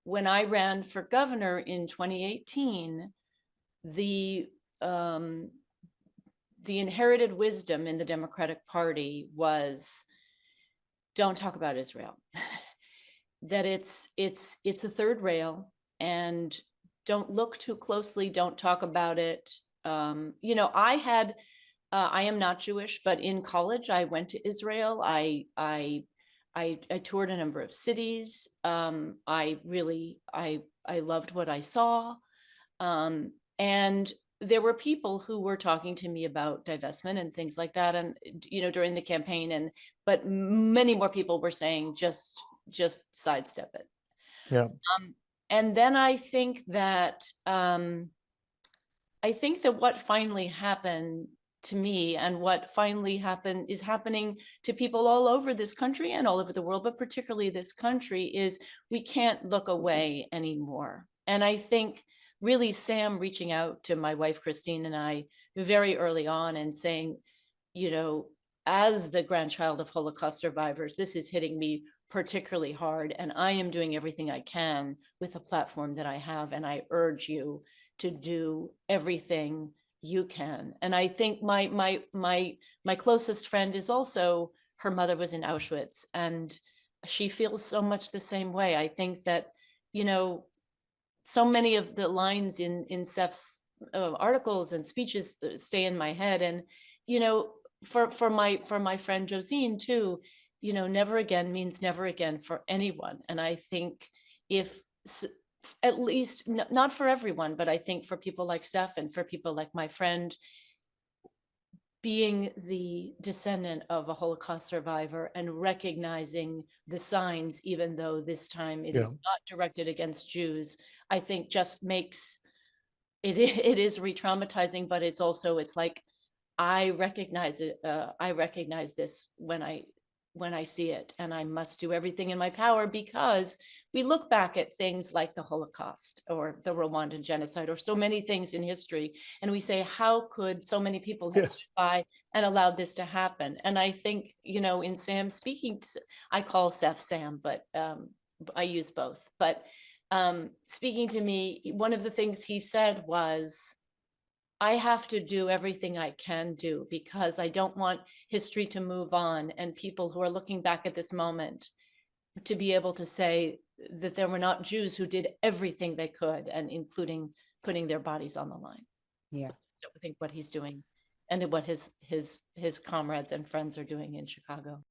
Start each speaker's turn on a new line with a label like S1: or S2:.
S1: when I ran for governor in 2018, the um, the inherited wisdom in the Democratic Party was, don't talk about Israel. That it's a third rail, and don't look too closely, don't talk about it. I am not Jewish, but in college I went to Israel. I toured a number of cities. I loved what I saw. And there were people who were talking to me about divestment and things like that, and during the campaign, but many more people were saying just sidestep it.
S2: Yeah.
S1: And then I think that what finally happened to me, and what finally happened is happening to people all over this country and all over the world, but particularly this country, is we can't look away anymore. And I think really Sam reaching out to my wife Christine and I very early on and saying, you know, as the grandchild of Holocaust survivors, this is hitting me particularly hard, and I am doing everything I can with the platform that I have, and I urge you to do everything you can. And I think my closest friend is also, her mother was in Auschwitz, and she feels so much the same way. I think that, you know, so many of the lines in Seth's articles and speeches stay in my head. And you know, for my friend Josine too, never again means never again for anyone. And I think, if at least not for everyone, but I think for people like Seth and for people like my friend, being the descendant of a Holocaust survivor and recognizing the signs, even though this time it
S2: Yeah.
S1: is not directed against Jews, I think just makes it is re-traumatizing, but it's like, I recognize it. I recognize this when I see it, and I must do everything in my power, because we look back at things like the Holocaust or the Rwandan genocide or so many things in history, and we say, how could so many people have
S2: Yes.
S1: by and allowed this to happen? And I think, in Sam speaking to, I call Seth Sam, but I use both. But speaking to me, one of the things he said was, I have to do everything I can do, because I don't want history to move on and people who are looking back at this moment to be able to say that there were not Jews who did everything they could, and including putting their bodies on the line.
S3: Yeah.
S1: So I think what he's doing, and what his comrades and friends are doing in Chicago.